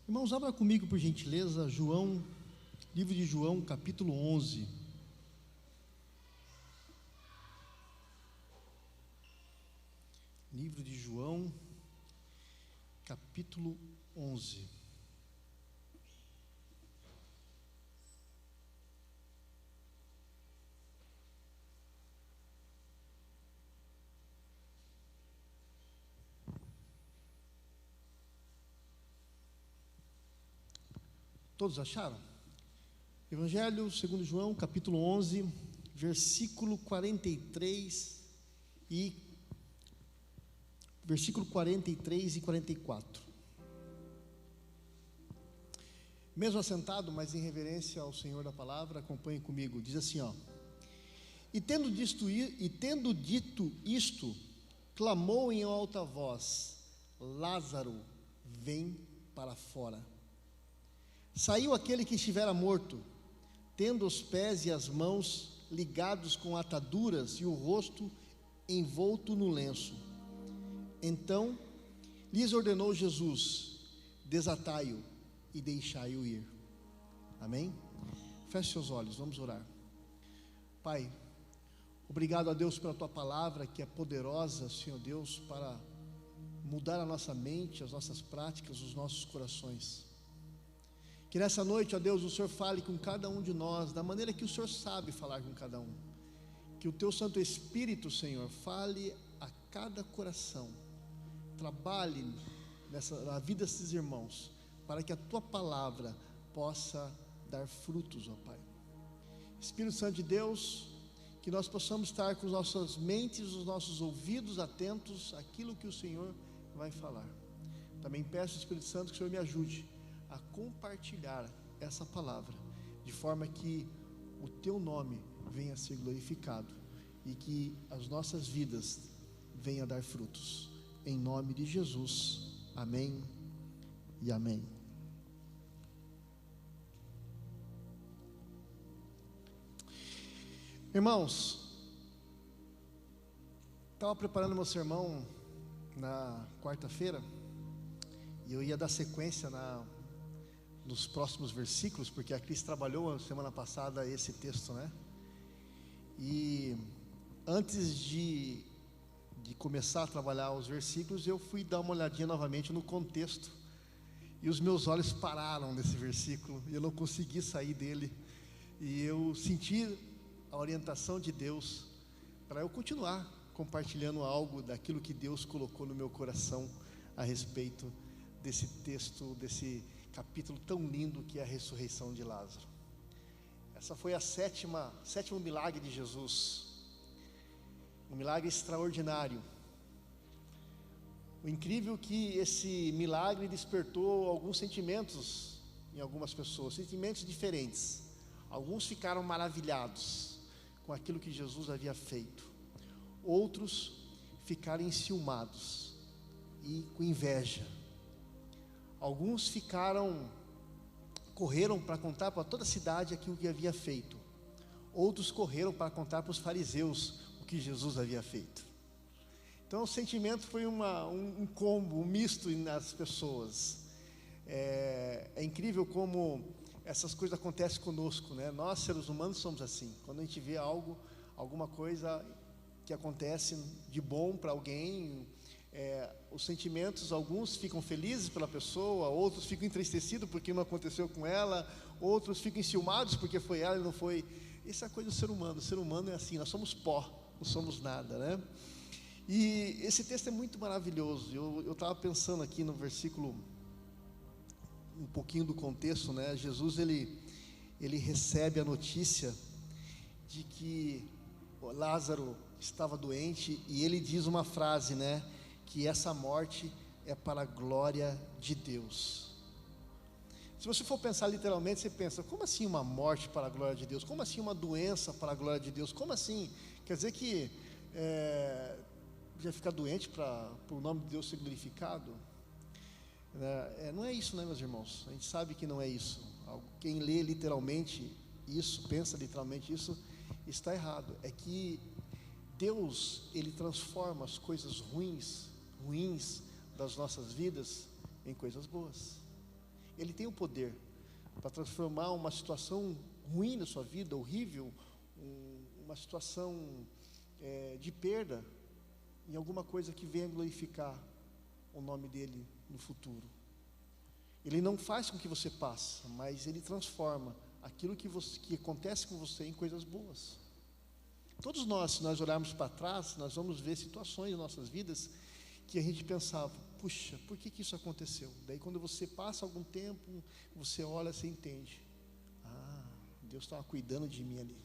Irmãos, abra comigo, por gentileza, livro de João, capítulo 11. Livro de João, capítulo 11. Todos acharam? Evangelho segundo João, capítulo 11, versículo 43 e 44. Mesmo assentado, mas em reverência ao Senhor da palavra, acompanhe comigo. Diz assim, E tendo dito isto, clamou em alta voz: Lázaro, vem para fora. Saiu aquele que estivera morto, tendo os pés e as mãos ligados com ataduras e o rosto envolto no lenço. Então lhes ordenou Jesus: desatai-o e deixai-o ir. Amém? Feche seus olhos, vamos orar. Pai, obrigado a Deus pela Tua palavra, que é poderosa, Senhor Deus, para mudar a nossa mente, as nossas práticas, os nossos corações. Que nessa noite, ó Deus, o Senhor fale com cada um de nós, da maneira que o Senhor sabe falar com cada um. Que o Teu Santo Espírito, Senhor, fale a cada coração, trabalhe na vida desses irmãos, para que a Tua palavra possa dar frutos, ó Pai. Espírito Santo de Deus, que nós possamos estar com as nossas mentes, os nossos ouvidos atentos àquilo que o Senhor vai falar. Também peço, Espírito Santo, que o Senhor me ajude a compartilhar essa palavra, de forma que o Teu nome venha a ser glorificado e que as nossas vidas venham a dar frutos. Em nome de Jesus, amém e amém. Irmãos, estava preparando meu sermão na quarta-feira e eu ia dar sequência nos próximos versículos, porque a Cris trabalhou a semana passada esse texto, né? E antes de começar a trabalhar os versículos, eu fui dar uma olhadinha novamente no contexto, e os meus olhos pararam nesse versículo, e eu não consegui sair dele, e eu senti a orientação de Deus para eu continuar compartilhando algo daquilo que Deus colocou no meu coração a respeito desse texto, desse capítulo tão lindo que é a ressurreição de Lázaro. Essa foi sétimo milagre de Jesus, um milagre extraordinário. O incrível é que esse milagre despertou alguns sentimentos em algumas pessoas, sentimentos diferentes. Alguns ficaram maravilhados com aquilo que Jesus havia feito, outros ficaram enciumados e com inveja. Alguns correram para contar para toda a cidade aquilo que havia feito. Outros correram para contar para os fariseus o que Jesus havia feito. Então o sentimento foi um combo, um misto nas pessoas. É incrível como essas coisas acontecem conosco, né? Nós, seres humanos, somos assim. Quando a gente vê alguma coisa que acontece de bom para alguém, os sentimentos, alguns ficam felizes pela pessoa, outros ficam entristecidos porque não aconteceu com ela, outros ficam enciumados porque foi ela e não foi. Isso é a coisa do ser humano. O ser humano é assim, nós somos pó, não somos nada, né? E esse texto é muito maravilhoso. Eu estava pensando aqui no versículo, um pouquinho do contexto, né? Jesus ele recebe a notícia de que Lázaro estava doente, e ele diz uma frase, né? Que essa morte é para a glória de Deus. Se você for pensar literalmente, você pensa: como assim uma morte para a glória de Deus? Como assim uma doença para a glória de Deus? Como assim? Quer dizer que já ficar doente para o nome de Deus ser glorificado? Não é isso, né, meus irmãos? A gente sabe que não é isso. Quem lê literalmente isso, pensa literalmente isso, está errado. É que Deus, Ele transforma as coisas ruins das nossas vidas em coisas boas. Ele tem o poder para transformar uma situação ruim na sua vida, horrível, uma situação de perda, em alguma coisa que venha glorificar o nome dele no futuro. Ele não faz com que você passe, mas ele transforma aquilo que acontece com você em coisas boas. Todos nós, se nós olharmos para trás, nós vamos ver situações em nossas vidas que a gente pensava, puxa, por que isso aconteceu? Daí quando você passa algum tempo, você olha, você entende, Deus estava cuidando de mim ali.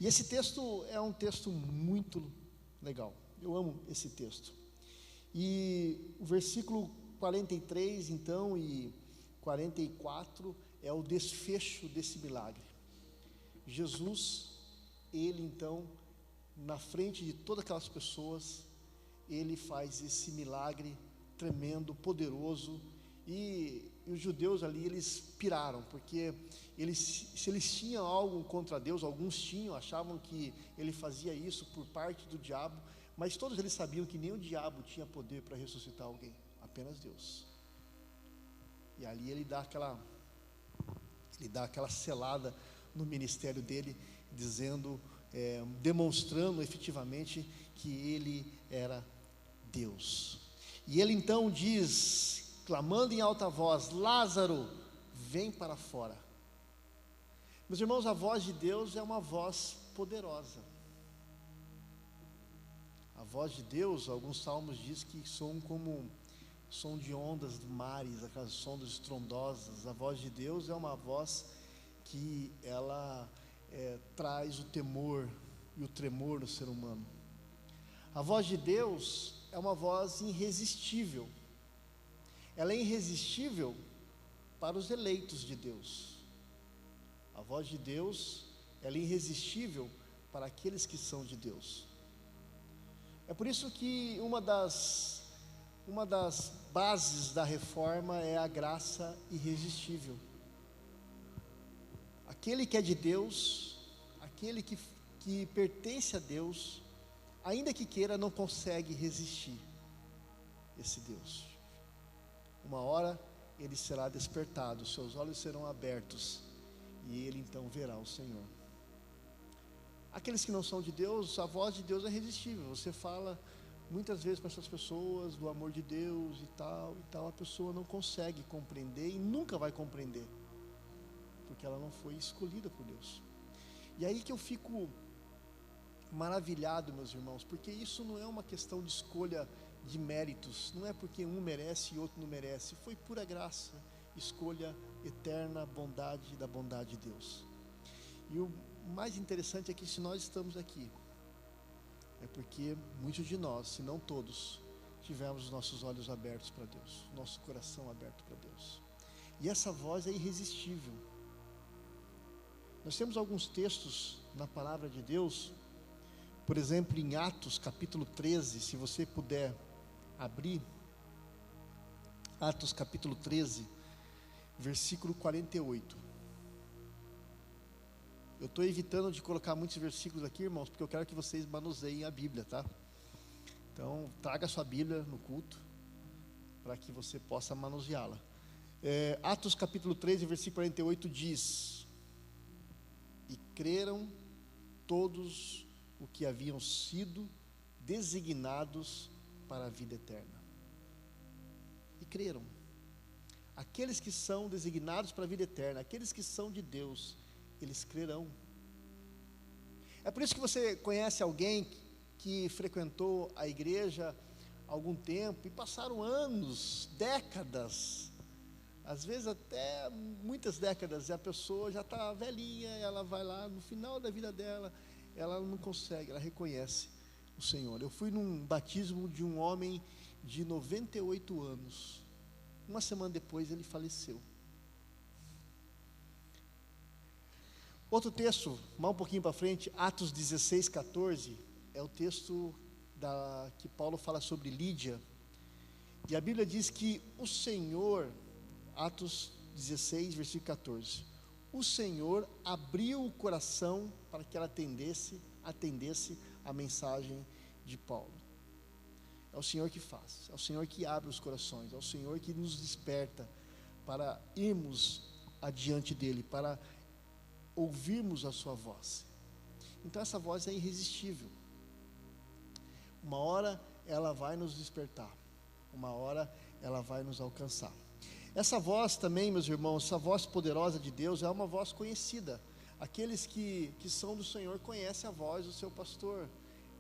E esse texto é um texto muito legal, eu amo esse texto. E o versículo 43 então e 44 é o desfecho desse milagre. Jesus, ele então, na frente de todas aquelas pessoas, ele faz esse milagre tremendo, poderoso, e os judeus ali, eles piraram, porque se eles tinham algo contra Deus, alguns tinham, achavam que ele fazia isso por parte do diabo, mas todos eles sabiam que nem o diabo tinha poder para ressuscitar alguém, apenas Deus. E ali ele dá aquela selada no ministério dele, dizendo, demonstrando efetivamente que ele era Deus. E ele então diz, clamando em alta voz, Lázaro, vem para fora. Meus irmãos, a voz de Deus é uma voz poderosa. A voz de Deus, alguns salmos dizem que soam como som de ondas do mares, aquelas ondas estrondosas. A voz de Deus é uma voz que ela traz o temor e o tremor no ser humano. A voz de Deus é uma voz irresistível. Ela é irresistível para os eleitos de Deus. A voz de Deus, ela é irresistível para aqueles que são de Deus. É por isso que uma das bases da reforma é a graça irresistível. Aquele que é de Deus, aquele que pertence a Deus, ainda que queira, não consegue resistir esse Deus. Uma hora ele será despertado, seus olhos serão abertos e ele então verá o Senhor. Aqueles que não são de Deus, a voz de Deus é irresistível. Você fala muitas vezes para essas pessoas do amor de Deus e tal, a pessoa não consegue compreender e nunca vai compreender, porque ela não foi escolhida por Deus. E aí que eu fico maravilhado, meus irmãos, porque isso não é uma questão de escolha de méritos, não é porque um merece e outro não merece, foi pura graça, escolha eterna, bondade da bondade de Deus. E o mais interessante é que se nós estamos aqui, é porque muitos de nós, se não todos, tivemos os nossos olhos abertos para Deus, nosso coração aberto para Deus, e essa voz é irresistível. Nós temos alguns textos na palavra de Deus, por exemplo, em Atos capítulo 13, se você puder abrir, Atos capítulo 13, versículo 48. Eu estou evitando de colocar muitos versículos aqui, irmãos, porque eu quero que vocês manuseiem a Bíblia, tá? Então, traga a sua Bíblia no culto, para que você possa manuseá-la. Atos capítulo 13, versículo 48 diz: E creram todos o que haviam sido designados para a vida eterna. E creram. Aqueles que são designados para a vida eterna, aqueles que são de Deus, eles crerão. É por isso que você conhece alguém que frequentou a igreja há algum tempo e passaram anos, décadas, às vezes até muitas décadas, e a pessoa já está velhinha, ela vai lá no final da vida dela, ela não consegue, ela reconhece o Senhor. Eu fui num batismo de um homem de 98 anos, uma semana depois ele faleceu. Outro texto, mais um pouquinho para frente, Atos 16, 14, é o texto que Paulo fala sobre Lídia, e a Bíblia diz que o Senhor, Atos 16, versículo 14, o Senhor abriu o coração para que ela atendesse a mensagem de Paulo. É o Senhor que faz, é o Senhor que abre os corações, é o Senhor que nos desperta para irmos adiante dele, para ouvirmos a sua voz. Então essa voz é irresistível. Uma hora ela vai nos despertar, uma hora ela vai nos alcançar. Essa voz também, meus irmãos, essa voz poderosa de Deus é uma voz conhecida. Aqueles que são do Senhor conhecem a voz do seu pastor.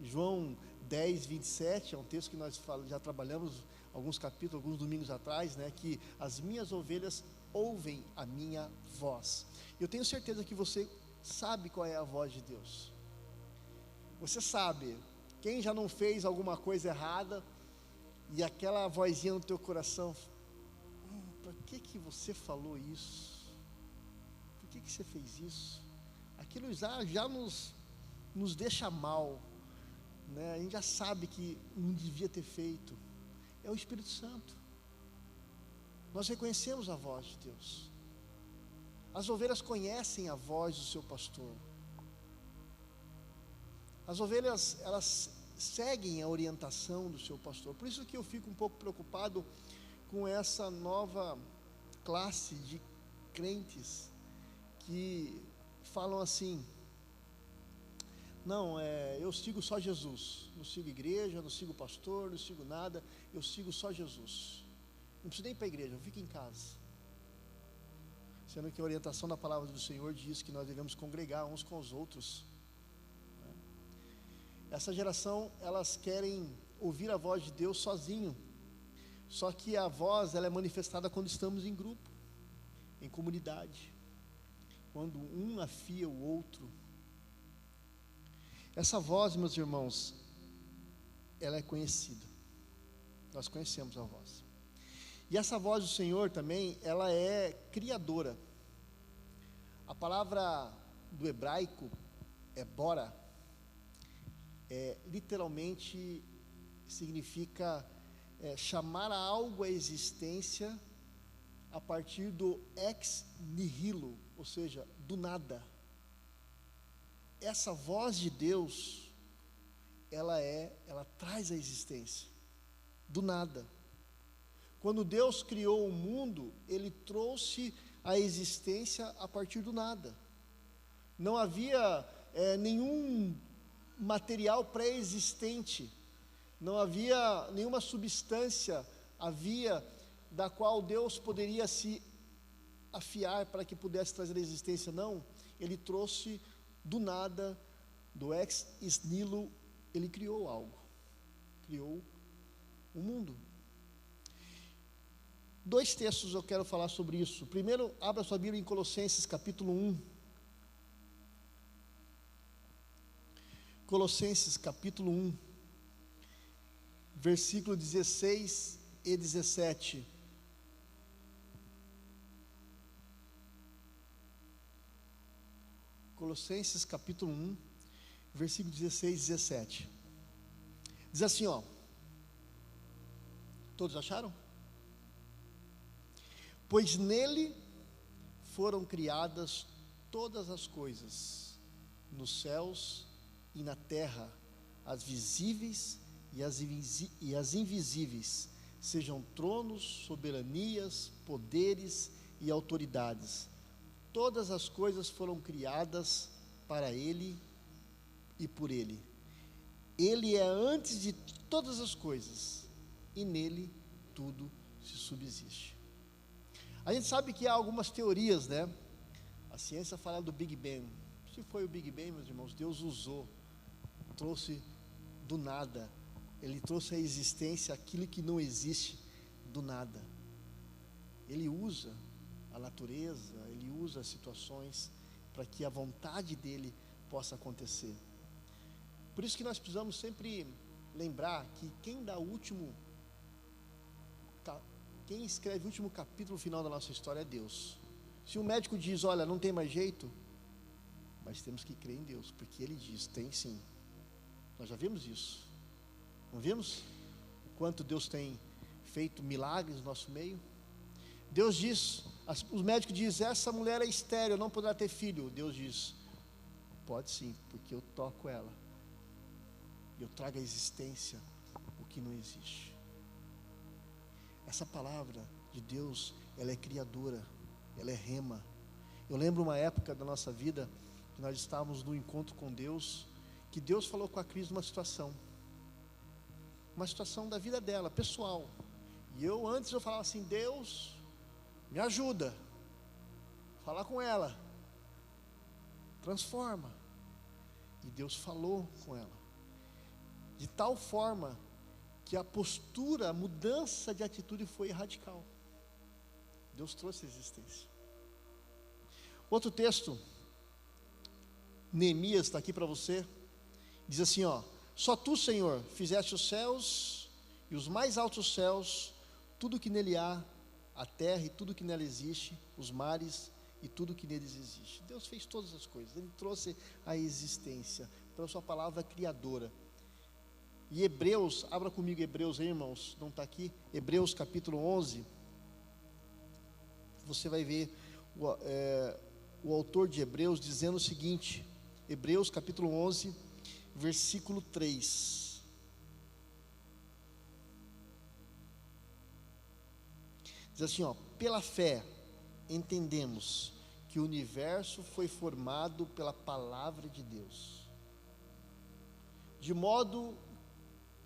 João 10, 27, é um texto que nós já trabalhamos alguns capítulos, alguns domingos atrás, né, que as minhas ovelhas ouvem a minha voz. Eu tenho certeza que você sabe qual é a voz de Deus. Você sabe, quem já não fez alguma coisa errada, e aquela vozinha no teu coração, por que você falou isso? Por que você fez isso? Aquilo já nos deixa mal, né? A gente já sabe que não devia ter feito. É o Espírito Santo. Nós reconhecemos a voz de Deus. As ovelhas conhecem a voz do seu pastor. As ovelhas, elas seguem a orientação do seu pastor. Por isso que eu fico um pouco preocupado com essa nova classe de crentes que falam assim: não, eu sigo só Jesus, não sigo igreja, não sigo pastor, não sigo nada, eu sigo só Jesus, não preciso nem ir para a igreja, eu fico em casa. Sendo que a orientação da palavra do Senhor diz que nós devemos congregar uns com os outros. Essa geração, elas querem ouvir a voz de Deus sozinho. Só que a voz, ela é manifestada quando estamos em grupo, em comunidade, quando um afia o outro. Essa voz, meus irmãos, ela é conhecida. Nós conhecemos a voz. E essa voz do Senhor também, ela é criadora. A palavra do hebraico é bora, literalmente significa chamar algo à existência a partir do ex nihilo, ou seja, do nada. Essa voz de Deus, ela traz a existência do nada. Quando Deus criou o mundo, Ele trouxe a existência a partir do nada. Não havia nenhum material pré-existente, não havia nenhuma substância da qual Deus poderia se afiar para que pudesse trazer a existência. Não, Ele trouxe do nada, do ex nihilo, Ele criou algo, criou o mundo. 2 textos eu quero falar sobre isso. Primeiro, abra sua Bíblia em Colossenses capítulo 1. Colossenses capítulo 1, versículo 16 e 17. Colossenses capítulo 1, versículo 16 e 17. Diz assim, ó. Todos acharam? Pois nele foram criadas todas as coisas, nos céus e na terra, as visíveis e as invisíveis, sejam tronos, soberanias, poderes e autoridades. Todas as coisas foram criadas para Ele e por Ele. Ele é antes de todas as coisas, e nele tudo se subsiste. A gente sabe que há algumas teorias, né? A ciência fala do Big Bang. Se foi o Big Bang, meus irmãos, Deus usou, trouxe do nada. Ele trouxe à existência aquilo que não existe do nada. Ele usa a natureza, Ele usa as situações para que a vontade dEle possa acontecer. Por isso que nós precisamos sempre lembrar que quem escreve o último capítulo final da nossa história é Deus. Se o médico diz, olha, não tem mais jeito, mas temos que crer em Deus, porque Ele diz, tem sim. Nós já vimos isso. Não vimos o quanto Deus tem feito milagres no nosso meio? Deus diz, os médicos dizem, essa mulher é estéril, não poderá ter filho. Deus diz, pode sim, porque eu toco ela, eu trago à existência o que não existe. Essa palavra de Deus ela é criadora, ela é rema. Eu lembro uma época da nossa vida, que nós estávamos no encontro com Deus, que Deus falou com a Cris uma situação da vida dela, pessoal. E antes eu falava assim: Deus, me ajuda, falar com ela, transforma. E Deus falou com ela, de tal forma que a postura, a mudança de atitude foi radical. Deus trouxe a existência. Outro texto, Neemias, está aqui para você, diz assim, só tu, Senhor, fizeste os céus e os mais altos céus, tudo que nele há, a terra e tudo que nela existe, os mares e tudo que neles existe. Deus fez todas as coisas, Ele trouxe a existência pela sua palavra criadora. E Hebreus, abra comigo Hebreus, irmãos, não está aqui, Hebreus capítulo 11, você vai ver o autor de Hebreus dizendo o seguinte, Hebreus capítulo 11, versículo 3, diz assim, pela fé entendemos que o universo foi formado pela palavra de Deus, de modo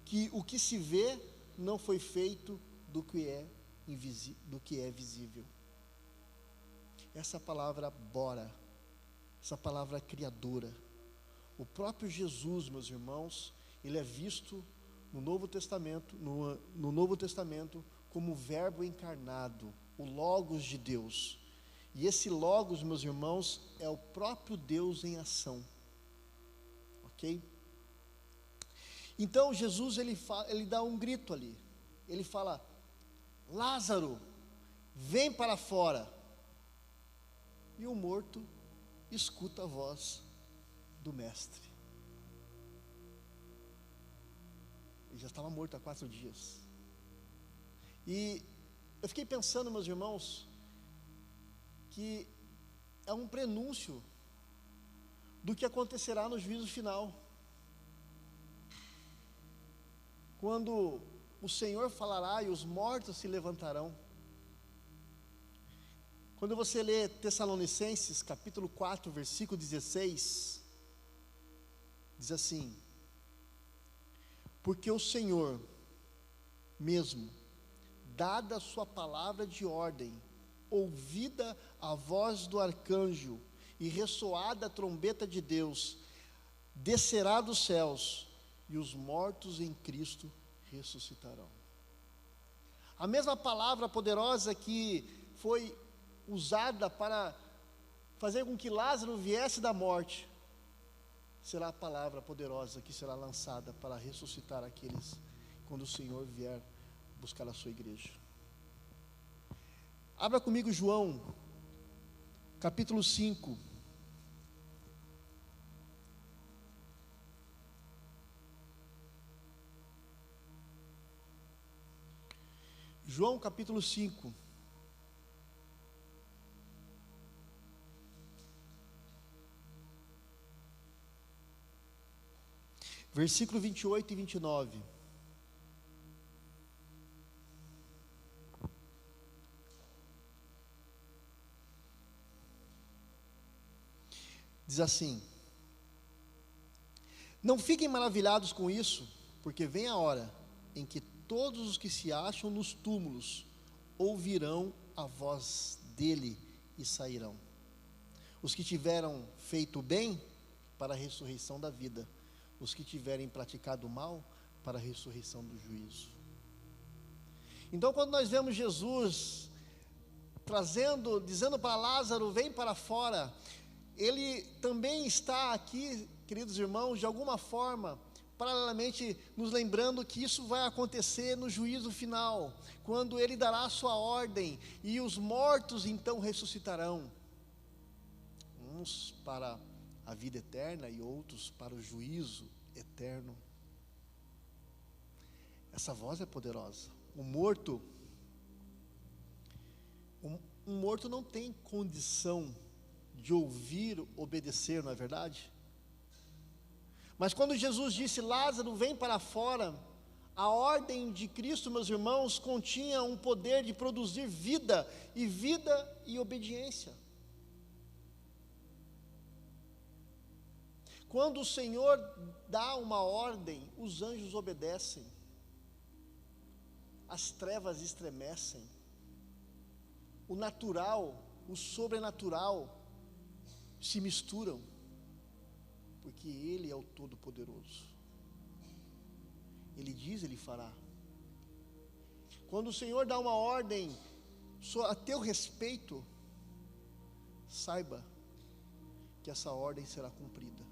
que o que se vê não foi feito do que é visível. Essa palavra bora, essa palavra criadora, o próprio Jesus, meus irmãos, ele é visto no Novo Testamento, no Novo Testamento, como o Verbo encarnado, o Logos de Deus. E esse Logos, meus irmãos, é o próprio Deus em ação. Ok? Então Jesus, ele dá um grito ali. Ele fala: Lázaro, vem para fora. E o morto escuta a voz do mestre. Ele já estava morto há 4 dias. E eu fiquei pensando, meus irmãos, que é um prenúncio do que acontecerá no juízo final, quando o Senhor falará e os mortos se levantarão. Quando você lê Tessalonicenses capítulo 4, versículo 16, diz assim: porque o Senhor mesmo, dada a sua palavra de ordem, ouvida a voz do arcanjo e ressoada a trombeta de Deus, descerá dos céus, e os mortos em Cristo ressuscitarão. A mesma palavra poderosa que foi usada para fazer com que Lázaro viesse da morte, será a palavra poderosa que será lançada para ressuscitar aqueles quando o Senhor vier buscar a sua igreja. Abra comigo João, capítulo 5. João capítulo 5. Versículo 28 e 29. Diz assim: não fiquem maravilhados com isso, porque vem a hora em que todos os que se acham nos túmulos ouvirão a voz dele e sairão. Os que tiveram feito o bem, para a ressurreição da vida. Os que tiverem praticado o mal, para a ressurreição do juízo. Então, quando nós vemos Jesus dizendo para Lázaro: vem para fora, ele também está aqui, queridos irmãos, de alguma forma, paralelamente, nos lembrando que isso vai acontecer no juízo final, quando ele dará a sua ordem, e os mortos então ressuscitarão, uns para a vida eterna e outros para o juízo eterno. Essa voz é poderosa. Um morto não tem condição de ouvir, obedecer, não é verdade? Mas quando Jesus disse: Lázaro, vem para fora, A ordem de Cristo, meus irmãos, continha um poder de produzir vida e obediência. Quando o Senhor dá uma ordem, os anjos obedecem, as trevas estremecem, o natural, o sobrenatural se misturam, porque Ele é o Todo-Poderoso. Ele diz, Ele fará. Quando o Senhor dá uma ordem a teu respeito, saiba que essa ordem será cumprida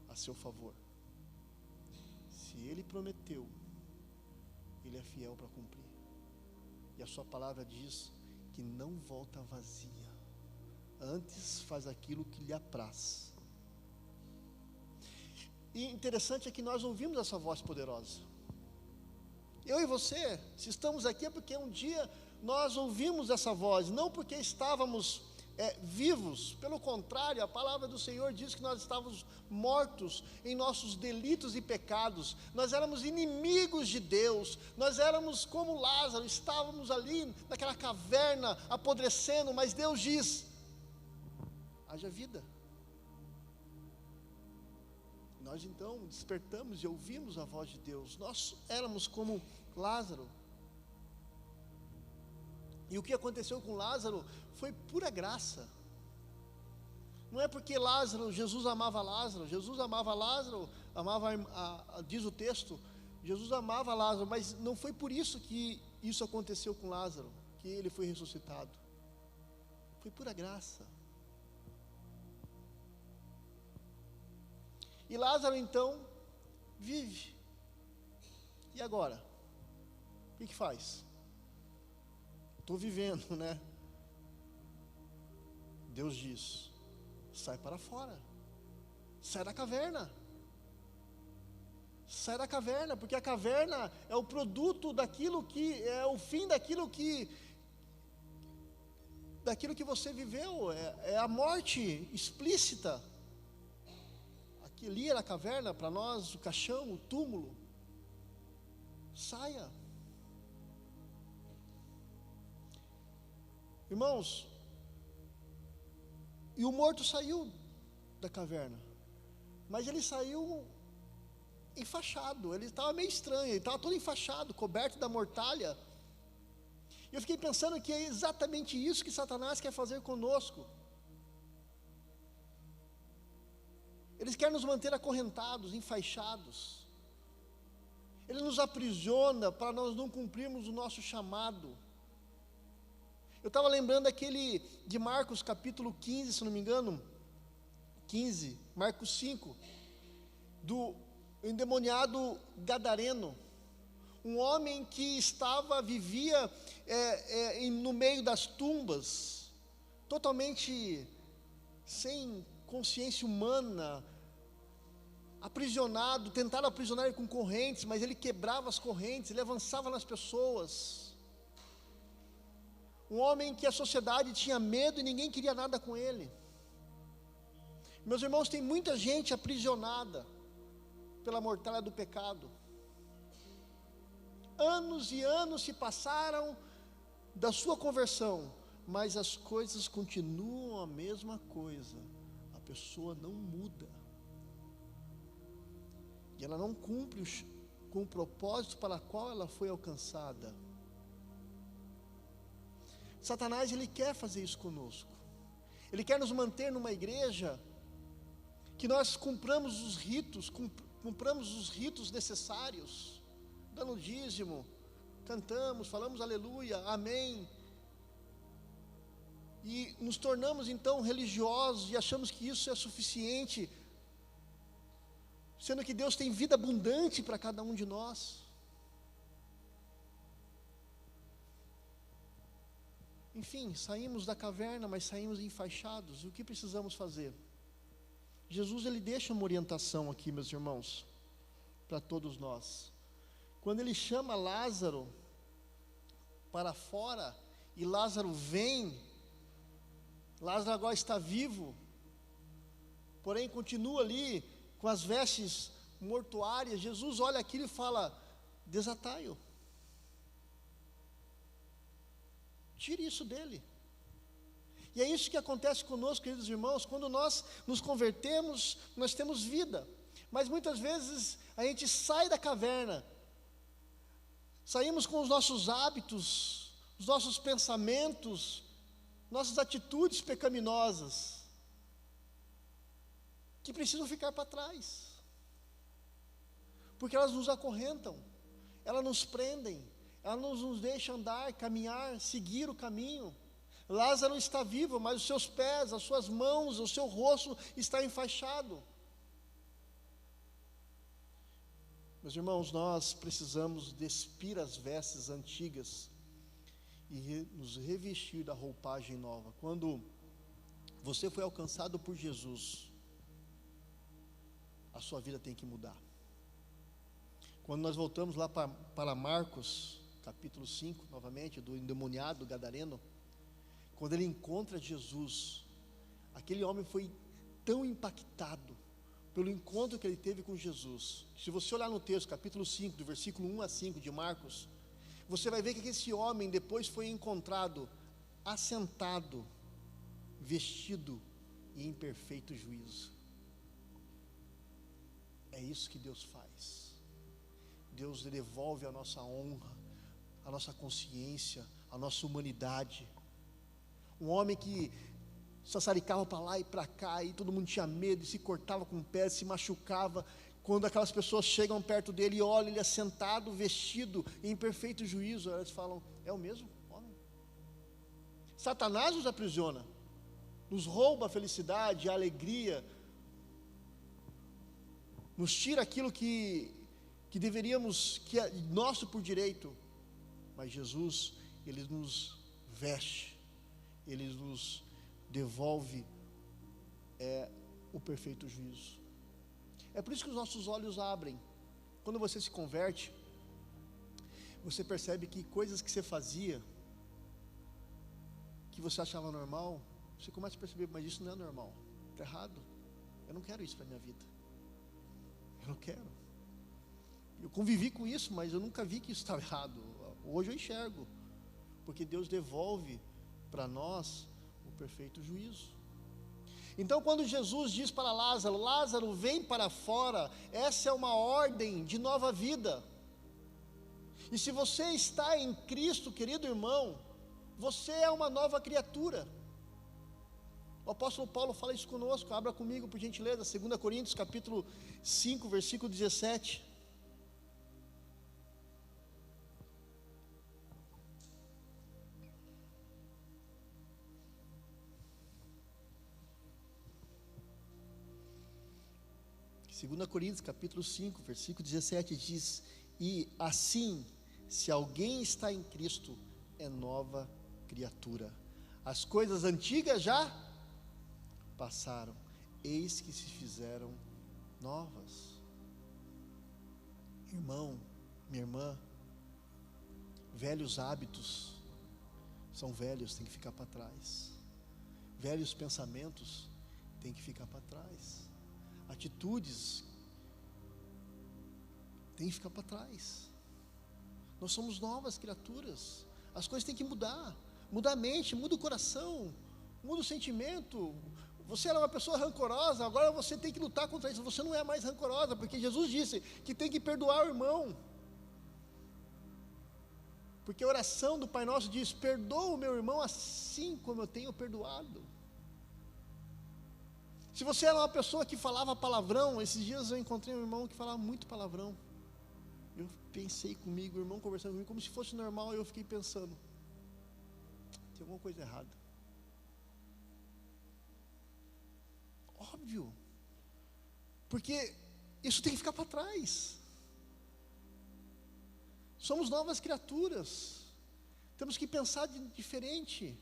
a seu favor. Se Ele prometeu, Ele é fiel para cumprir. E a sua palavra diz que não volta vazia, antes faz aquilo que lhe apraz. E interessante é que nós ouvimos essa voz poderosa. Eu e você, se estamos aqui é porque um dia nós ouvimos essa voz, não porque estávamos vivos, pelo contrário, a palavra do Senhor diz que nós estávamos mortos em nossos delitos e pecados, nós éramos inimigos de Deus, nós éramos como Lázaro, estávamos ali naquela caverna apodrecendo, mas Deus diz: haja vida. Nós então despertamos e ouvimos a voz de Deus. Nós éramos como Lázaro. E o que aconteceu com Lázaro foi pura graça. Não é porque Jesus amava Lázaro, diz o texto, Jesus amava Lázaro, mas não foi por isso que isso aconteceu com Lázaro, que ele foi ressuscitado. Foi pura graça. E Lázaro então vive. E agora? O que faz? Estou vivendo, né? Deus diz: sai para fora, sai da caverna. Sai da caverna, porque a caverna é o produto daquilo que, é o fim daquilo que você viveu, é a morte explícita. Ali era a caverna, para nós, o caixão, o túmulo. Saia. Irmãos, e o morto saiu da caverna, mas ele saiu enfaixado, ele estava meio estranho, ele estava todo enfaixado, coberto da mortalha. E eu fiquei pensando que é exatamente isso que Satanás quer fazer conosco. Ele quer nos manter acorrentados, enfaixados. Ele nos aprisiona para nós não cumprirmos o nosso chamado. Eu estava lembrando aquele de Marcos capítulo 15, se não me engano, 15, Marcos 5, do endemoniado gadareno, um homem que vivia no meio das tumbas, totalmente sem consciência humana, aprisionado, tentaram aprisionar ele com correntes, mas ele quebrava as correntes, ele avançava nas pessoas. Um homem que a sociedade tinha medo e ninguém queria nada com ele. Meus irmãos, tem muita gente aprisionada pela mortalha do pecado. Anos e anos se passaram da sua conversão, mas as coisas continuam a mesma coisa. A pessoa não muda. E ela não cumpre com o propósito para o qual ela foi alcançada. Satanás, ele quer fazer isso conosco. Ele quer nos manter numa igreja que nós cumpramos os ritos necessários, dando dízimo, cantamos, falamos aleluia, amém, e nos tornamos então religiosos e achamos que isso é suficiente, sendo que Deus tem vida abundante para cada um de nós. Enfim, saímos da caverna, mas saímos enfaixados. E o que precisamos fazer? Jesus, ele deixa uma orientação aqui, meus irmãos, para todos nós. Quando ele chama Lázaro para fora, e Lázaro vem, Lázaro agora está vivo, porém continua ali com as vestes mortuárias. Jesus olha aquilo e fala: desatai-o. Tire isso dele. E é isso que acontece conosco, queridos irmãos, quando nós nos convertemos, nós temos vida. Mas muitas vezes a gente sai da caverna, saímos com os nossos hábitos, os nossos pensamentos, nossas atitudes pecaminosas, que precisam ficar para trás, porque elas nos acorrentam, elas nos prendem, elas nos deixam andar, caminhar, seguir o caminho. Lázaro está vivo, mas os seus pés, as suas mãos, o seu rosto está enfaixado. Meus irmãos, nós precisamos despir as vestes antigas e nos revestir da roupagem nova. Quando você foi alcançado por Jesus, a sua vida tem que mudar. Quando nós voltamos lá para Marcos, capítulo 5, novamente, do endemoniado gadareno, quando ele encontra Jesus, aquele homem foi tão impactado pelo encontro que ele teve com Jesus. Se você olhar no texto, capítulo 5, do versículo 1 a 5 de Marcos, você vai ver que esse homem depois foi encontrado assentado, vestido e em perfeito juízo. É isso que Deus faz. Deus devolve a nossa honra, a nossa consciência, a nossa humanidade. Um homem que sassaricava para lá e para cá, e todo mundo tinha medo, e se cortava com o pé, se machucava. Quando aquelas pessoas chegam perto dele e olham ele assentado, vestido, em perfeito juízo, elas falam: é o mesmo homem. Satanás nos aprisiona, nos rouba a felicidade, a alegria, nos tira aquilo que deveríamos, que é nosso por direito. Mas Jesus, Ele nos veste, Ele nos devolve o perfeito juízo. É por isso que os nossos olhos abrem. Quando você se converte, você percebe que coisas que você fazia, que você achava normal, você começa a perceber: mas isso não é normal, está errado, eu não quero isso para a minha vida, eu não quero. Eu convivi com isso, mas eu nunca vi que isso estava errado. Hoje eu enxergo, porque Deus devolve para nós o perfeito juízo. Então, quando Jesus diz para Lázaro: Lázaro, vem para fora, essa é uma ordem de nova vida. E se você está em Cristo, querido irmão, você é uma nova criatura. O apóstolo Paulo fala isso conosco. Abra comigo, por gentileza, 2 Coríntios capítulo 5, versículo 17. Segunda Coríntios capítulo 5, versículo 17 diz: e assim, se alguém está em Cristo, é nova criatura. As coisas antigas já passaram, eis que se fizeram novas. Irmão, minha irmã, velhos hábitos são velhos, tem que ficar para trás. Velhos pensamentos tem que ficar para trás. Atitudes tem que ficar para trás. Nós somos novas criaturas. As coisas têm que mudar. Muda a mente, muda o coração, muda o sentimento. Você era uma pessoa rancorosa, agora você tem que lutar contra isso. Você não é mais rancorosa, porque Jesus disse que tem que perdoar o irmão. Porque a oração do Pai Nosso diz: perdoa o meu irmão assim como eu tenho perdoado. Se você era uma pessoa que falava palavrão, esses dias eu encontrei um irmão que falava muito palavrão. Eu pensei comigo, o irmão conversando comigo como se fosse normal, e eu fiquei pensando: tem alguma coisa errada. Óbvio, porque isso tem que ficar para trás. Somos novas criaturas, temos que pensar diferente.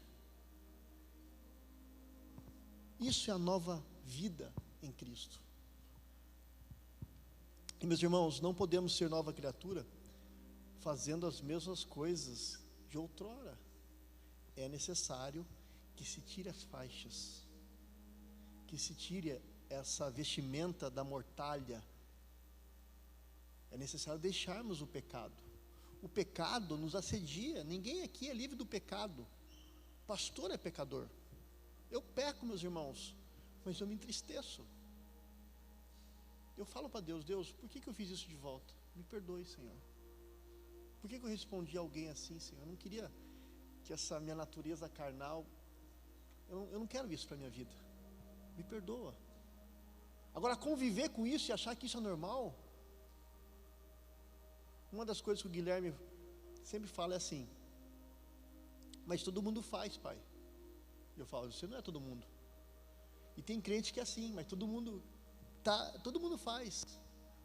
Isso é a nova vida em Cristo. E meus irmãos, não podemos ser nova criatura fazendo as mesmas coisas de outrora. É necessário que se tire as faixas, que se tire essa vestimenta da mortalha, É necessário deixarmos o pecado. O pecado nos assedia. Ninguém aqui é livre do pecado. O pastor é pecador. Eu peco, meus irmãos, mas eu me entristeço. Eu falo para Deus: Deus, por que eu fiz isso de volta? Me perdoe, Senhor. Por que eu respondi a alguém assim, Senhor? Eu não queria que essa minha natureza carnal, eu não quero isso para a minha vida. Me perdoa. Agora, conviver com isso e achar que isso é normal, uma das coisas que o Guilherme sempre fala é assim: mas todo mundo faz, pai. Eu falo: você não é todo mundo. E tem crente que é assim, mas todo mundo faz.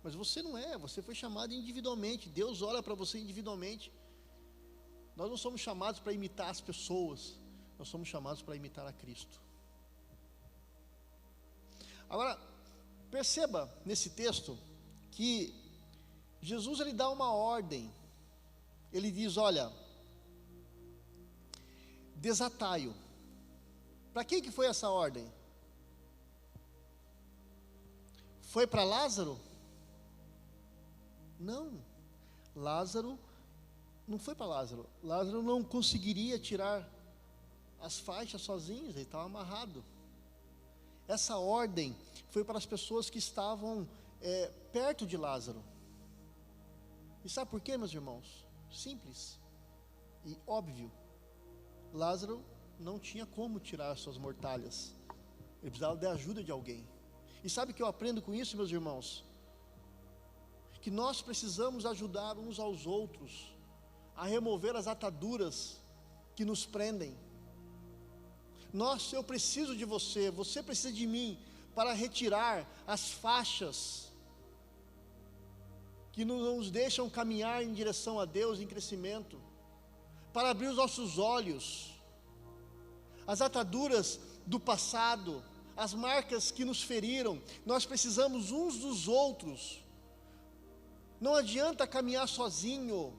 Mas você não é, você foi chamado individualmente. Deus olha para você individualmente. Nós não somos chamados para imitar as pessoas, nós somos chamados para imitar a Cristo. Agora, perceba nesse texto que Jesus, ele dá uma ordem. Ele diz: olha, desatai-o. Para quem que foi essa ordem? Foi para Lázaro? Não. Lázaro não foi para Lázaro. Lázaro não conseguiria tirar as faixas sozinho, ele estava amarrado. Essa ordem foi para as pessoas que estavam perto de Lázaro. E sabe por quê, meus irmãos? Simples e óbvio. Lázaro não tinha como tirar as suas mortalhas. Ele precisava da ajuda de alguém. E sabe o que eu aprendo com isso, meus irmãos? Que nós precisamos ajudar uns aos outros a remover as ataduras que nos prendem. Eu preciso de você, você precisa de mim, para retirar as faixas que não nos deixam caminhar em direção a Deus em crescimento, para abrir os nossos olhos, as ataduras do passado, as marcas que nos feriram. Nós precisamos uns dos outros. Não adianta caminhar sozinho.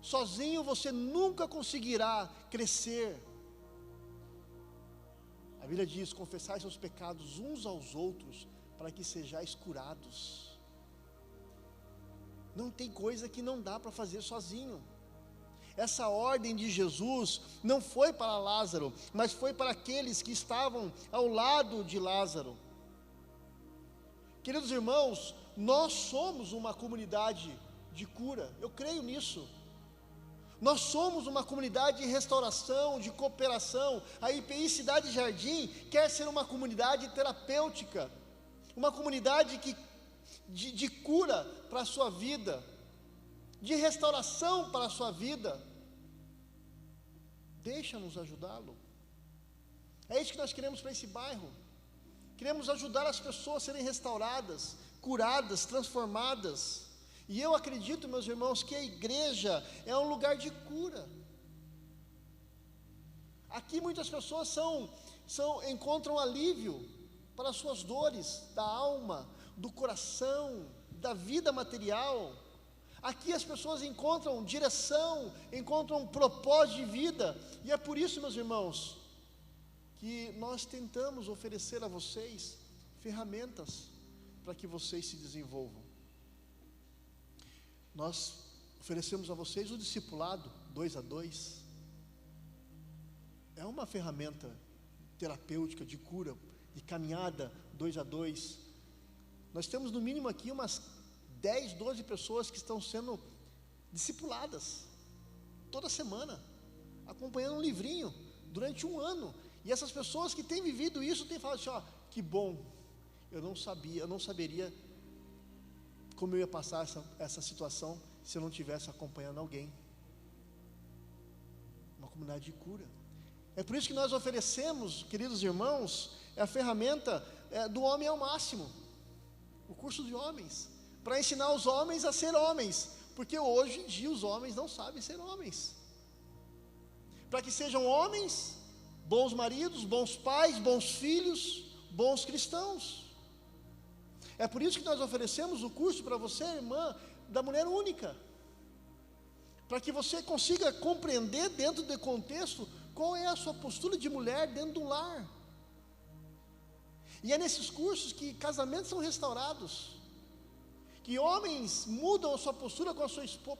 Sozinho você nunca conseguirá crescer. A Bíblia diz: confessai seus pecados uns aos outros, para que sejais curados. Não tem coisa que não dá para fazer sozinho. Essa ordem de Jesus não foi para Lázaro, mas foi para aqueles que estavam ao lado de Lázaro. Queridos irmãos, nós somos uma comunidade de cura, eu creio nisso. Nós somos uma comunidade de restauração, de cooperação. A IPI Cidade Jardim quer ser uma comunidade terapêutica, uma comunidade de cura para a sua vida, de restauração para a sua vida. Deixa-nos ajudá-lo. É isso que nós queremos para esse bairro. Queremos ajudar as pessoas a serem restauradas, curadas, transformadas. E eu acredito, meus irmãos, que a igreja é um lugar de cura. Aqui muitas pessoas encontram alívio para as suas dores da alma, do coração, da vida material. Aqui as pessoas encontram direção, encontram propósito de vida. E é por isso, meus irmãos, que nós tentamos oferecer a vocês ferramentas para que vocês se desenvolvam. Nós oferecemos a vocês o discipulado 2 a 2. É uma ferramenta terapêutica de cura, de caminhada 2 a 2. Nós temos no mínimo aqui umas 10, 12 pessoas que estão sendo discipuladas toda semana, acompanhando um livrinho durante um ano. E essas pessoas que têm vivido isso têm falado assim: ó, que bom, eu não saberia como eu ia passar essa situação se eu não estivesse acompanhando alguém. Uma comunidade de cura. É por isso que nós oferecemos, queridos irmãos, a ferramenta do homem ao máximo, o curso de homens, para ensinar os homens a ser homens, porque hoje em dia os homens não sabem ser homens. Para que sejam homens, bons maridos, bons pais, bons filhos, bons cristãos. É por isso que nós oferecemos o curso para você, irmã, da mulher única, para que você consiga compreender dentro do contexto qual é a sua postura de mulher dentro do lar. E é nesses cursos que casamentos são restaurados, que homens mudam a sua postura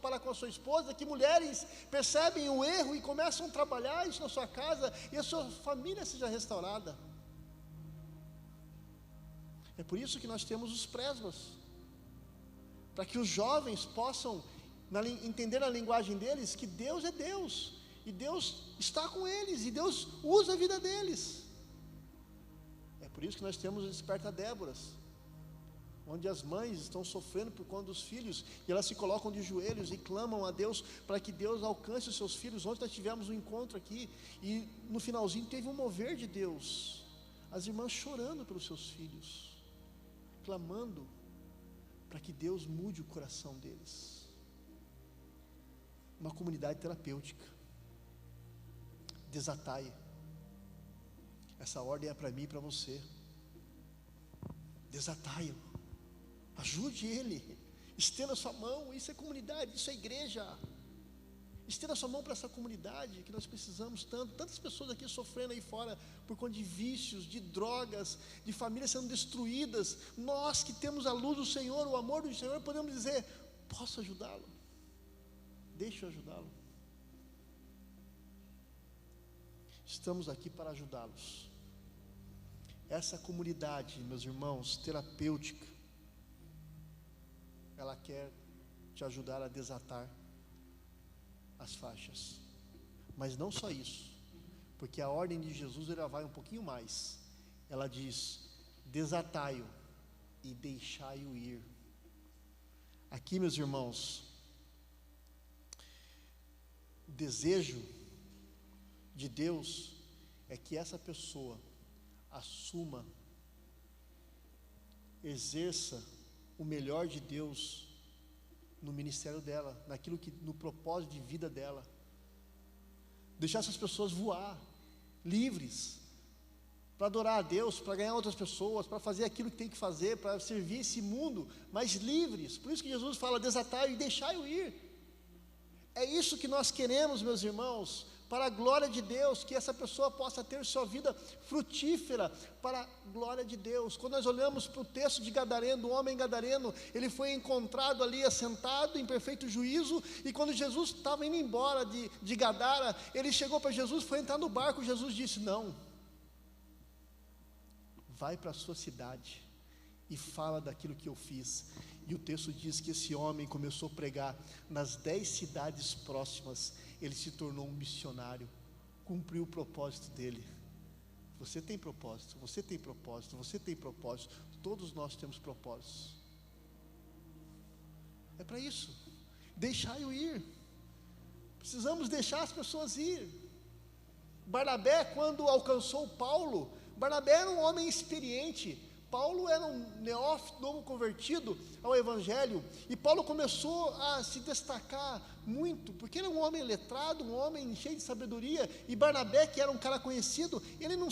para com a sua esposa, que mulheres percebem o erro e começam a trabalhar isso na sua casa, e a sua família seja restaurada. É por isso que nós temos os presbas, para que os jovens possam entender na linguagem deles que Deus é Deus, e Deus está com eles, e Deus usa a vida deles. É por isso que nós temos o Desperta Déboras, onde as mães estão sofrendo por conta dos filhos, e elas se colocam de joelhos e clamam a Deus, para que Deus alcance os seus filhos. Ontem nós tivemos um encontro aqui, e no finalzinho teve um mover de Deus, as irmãs chorando pelos seus filhos, clamando para que Deus mude o coração deles. Uma comunidade terapêutica. Desatai. Essa ordem é para mim e para você. Desatai-o. Ajude ele. Estenda a sua mão. Isso é comunidade, isso é igreja. Estenda a sua mão para essa comunidade que nós precisamos tanto. Tantas pessoas aqui sofrendo aí fora por conta de vícios, de drogas, de famílias sendo destruídas. Nós que temos a luz do Senhor, o amor do Senhor, podemos dizer: posso ajudá-lo? Deixa eu ajudá-lo. Estamos aqui para ajudá-los. Essa comunidade, meus irmãos, terapêutica, ela quer te ajudar a desatar as faixas. Mas não só isso, porque a ordem de Jesus ela vai um pouquinho mais. Ela diz: desatai-o e deixai-o ir. Aqui, meus irmãos, o desejo de Deus é que essa pessoa assuma, exerça o melhor de Deus no ministério dela, no propósito de vida dela. Deixar essas pessoas voar, livres, para adorar a Deus, para ganhar outras pessoas, para fazer aquilo que tem que fazer, para servir esse mundo, mas livres. Por isso que Jesus fala: desatai-o e deixai-o ir. É isso que nós queremos, meus irmãos, para a glória de Deus, que essa pessoa possa ter sua vida frutífera para a glória de Deus. Quando nós olhamos para o texto de Gadareno, o homem gadareno, ele foi encontrado ali assentado em perfeito juízo, e quando Jesus estava indo embora de Gadara, ele chegou para Jesus, foi entrar no barco. Jesus disse: não, vai para a sua cidade e fala daquilo que eu fiz. E o texto diz que esse homem começou a pregar nas 10 cidades próximas. Ele se tornou um missionário, cumpriu o propósito dele. Você tem propósito, você tem propósito, você tem propósito. Todos nós temos propósitos. É para isso. Deixai-o ir. Precisamos deixar as pessoas ir. Barnabé, quando alcançou Paulo, Barnabé era um homem experiente. Paulo era um neófito, novo convertido ao Evangelho, e Paulo começou a se destacar muito, porque ele era um homem letrado, um homem cheio de sabedoria. E Barnabé, que era um cara conhecido, ele não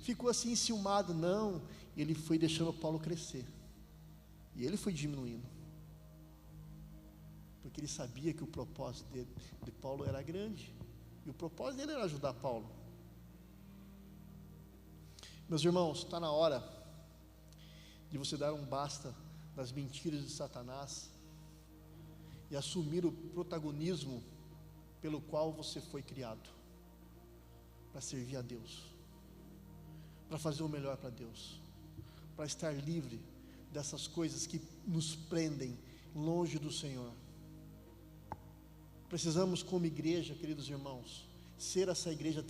ficou assim enciumado, não. Ele foi deixando Paulo crescer, e ele foi diminuindo, porque ele sabia que o propósito de Paulo era grande, e o propósito dele era ajudar Paulo. Meus irmãos, está na hora de você dar um basta das mentiras de Satanás e assumir o protagonismo pelo qual você foi criado, para servir a Deus, para fazer o melhor para Deus, para estar livre dessas coisas que nos prendem longe do Senhor. Precisamos, como igreja, queridos irmãos, ser essa igreja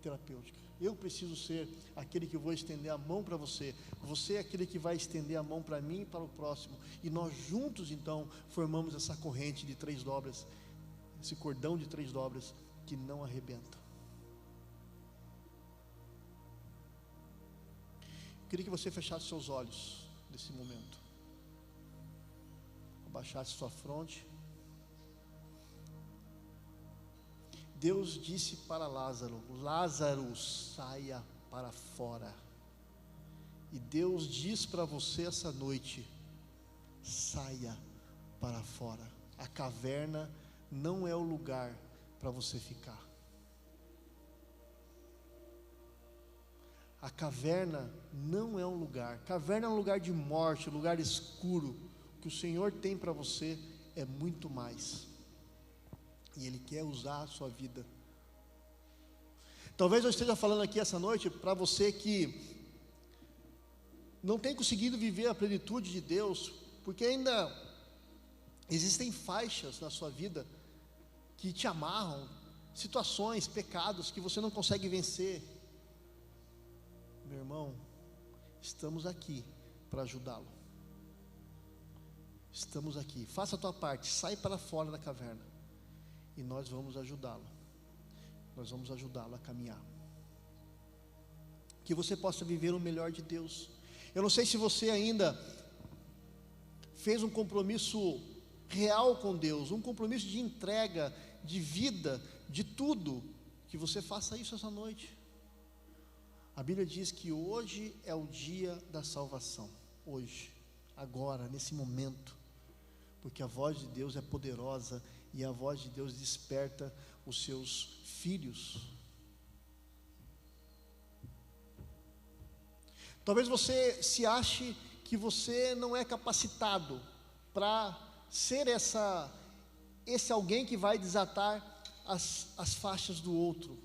terapêutica. Eu preciso ser aquele que vou estender a mão para você. Você é aquele que vai estender a mão para mim e para o próximo. E nós juntos, então, formamos essa corrente de 3 dobras, esse cordão de 3 dobras que não arrebenta. Eu queria que você fechasse seus olhos nesse momento, abaixasse sua fronte. Deus disse para Lázaro: Lázaro, saia para fora. E Deus diz para você essa noite: saia para fora. A caverna não é o lugar para você ficar. A caverna não é um lugar. Caverna é um lugar de morte, um lugar escuro. O que o Senhor tem para você é muito mais, e Ele quer usar a sua vida. Talvez eu esteja falando aqui essa noite para você que não tem conseguido viver a plenitude de Deus, porque ainda existem faixas na sua vida que te amarram, situações, pecados que você não consegue vencer. Meu irmão, estamos aqui para ajudá-lo. Estamos aqui. Faça a tua parte, sai para fora da caverna e nós vamos ajudá-lo. Nós vamos ajudá-lo a caminhar. Que você possa viver o melhor de Deus. Eu não sei se você ainda fez um compromisso real com Deus, um compromisso de entrega, de vida, de tudo. Que você faça isso essa noite. A Bíblia diz que hoje é o dia da salvação. Hoje, agora, nesse momento. Porque a voz de Deus é poderosa e a voz de Deus desperta os seus filhos. Talvez você se ache que você não é capacitado para ser esse alguém que vai desatar as faixas do outro.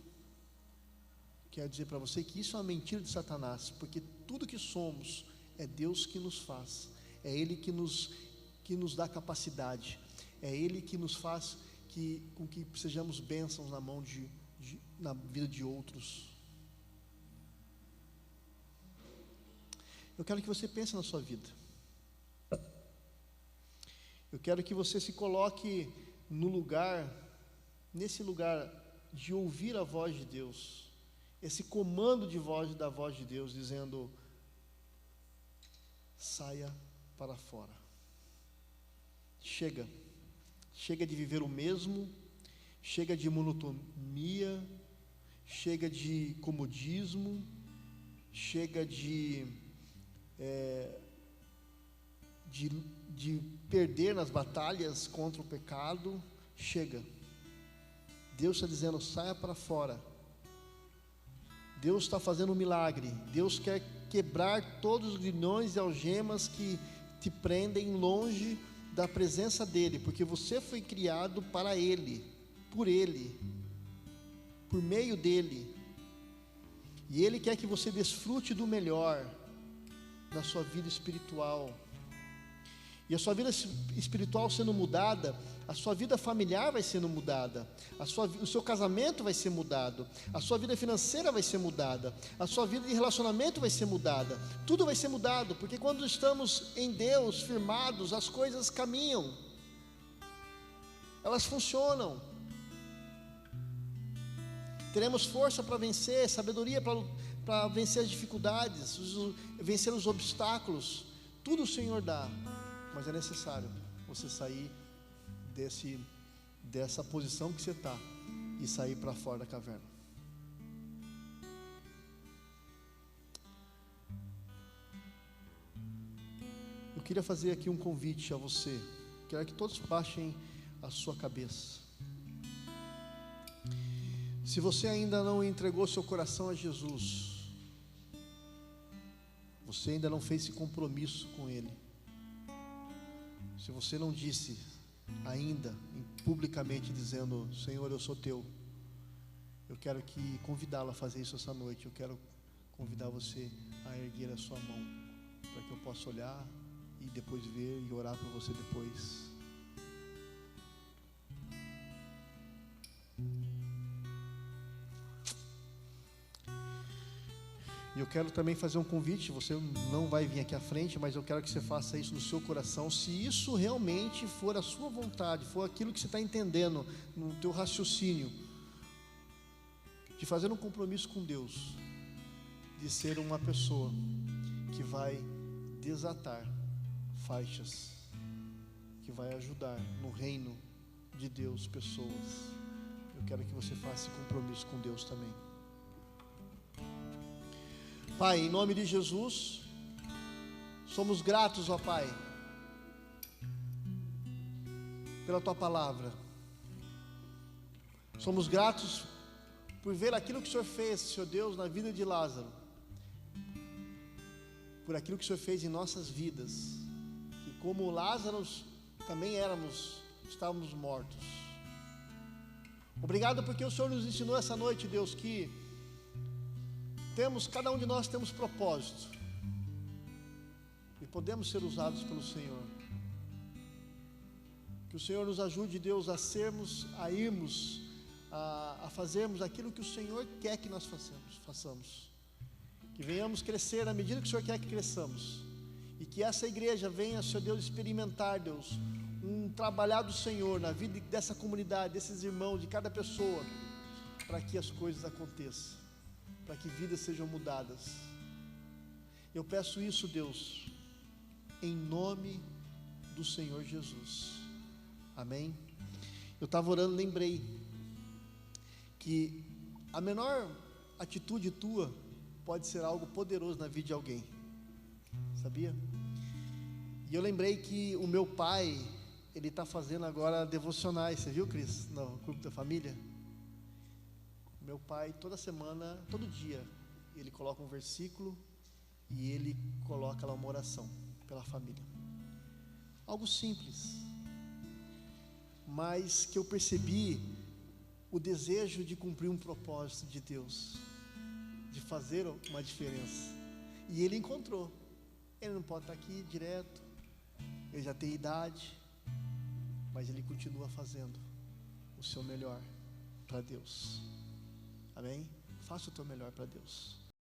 Quero dizer para você que isso é uma mentira de Satanás, porque tudo que somos é Deus que nos faz, é Ele que nos dá capacidade, é Ele que nos faz com que sejamos bênçãos na vida de outros. Eu quero que você pense na sua vida. Eu quero que você se coloque nesse lugar de ouvir a voz de Deus, esse comando da voz de Deus, dizendo: saia para fora. Chega de viver o mesmo, chega de monotonia, chega de comodismo, chega de perder nas batalhas contra o pecado. Chega. Deus está dizendo: saia para fora. Deus está fazendo um milagre. Deus quer quebrar todos os grilhões e algemas que te prendem longe da presença dEle, porque você foi criado para Ele, por Ele, por meio dEle, e Ele quer que você desfrute do melhor na sua vida espiritual. E a sua vida espiritual sendo mudada, a sua vida familiar vai sendo mudada, o seu casamento vai ser mudado, a sua vida financeira vai ser mudada, a sua vida de relacionamento vai ser mudada, tudo vai ser mudado, porque quando estamos em Deus, firmados, as coisas caminham, elas funcionam, teremos força para vencer, sabedoria para vencer as dificuldades, vencer os obstáculos, tudo o Senhor dá. Mas é necessário você sair dessa posição que você está e sair para fora da caverna. Eu queria fazer aqui um convite a você. Quero que todos baixem a sua cabeça. Se você ainda não entregou seu coração a Jesus, você ainda não fez esse compromisso com Ele, se você não disse ainda publicamente, dizendo: Senhor, eu sou teu, eu quero convidá-lo a fazer isso essa noite. Eu quero convidar você a erguer a sua mão, para que eu possa olhar e depois ver e orar por você depois. E eu quero também fazer um convite. Você não vai vir aqui à frente, mas eu quero que você faça isso no seu coração. Se isso realmente for a sua vontade, for aquilo que você está entendendo no teu raciocínio, de fazer um compromisso com Deus, de ser uma pessoa que vai desatar faixas, que vai ajudar no reino de Deus pessoas, eu quero que você faça esse compromisso com Deus também. Pai, em nome de Jesus, somos gratos, ó Pai, pela Tua palavra. Somos gratos por ver aquilo que o Senhor fez, Senhor Deus, na vida de Lázaro, por aquilo que o Senhor fez em nossas vidas, que como Lázaro também estávamos mortos. Obrigado porque o Senhor nos ensinou essa noite, Deus, que cada um de nós temos propósito e podemos ser usados pelo Senhor. Que o Senhor nos ajude, Deus, a fazermos aquilo que o Senhor quer que nós façamos. Que venhamos crescer na medida que o Senhor quer que cresçamos. E que essa igreja venha, Senhor Deus, experimentar, Deus, um trabalhar do Senhor na vida dessa comunidade, desses irmãos, de cada pessoa, para que as coisas aconteçam, para que vidas sejam mudadas. Eu peço isso, Deus, em nome do Senhor Jesus. Amém? Eu estava orando, lembrei que a menor atitude tua pode ser algo poderoso na vida de alguém, sabia? E eu lembrei que o meu pai, ele está fazendo agora devocionais, você viu, Cris, no grupo da família? Meu pai, toda semana, todo dia, ele coloca um versículo e ele coloca lá uma oração pela família. Algo simples, mas que eu percebi o desejo de cumprir um propósito de Deus, de fazer uma diferença. E ele encontrou. Ele não pode estar aqui direto, ele já tem idade, mas ele continua fazendo o seu melhor para Deus. Amém? Faça o teu melhor para Deus.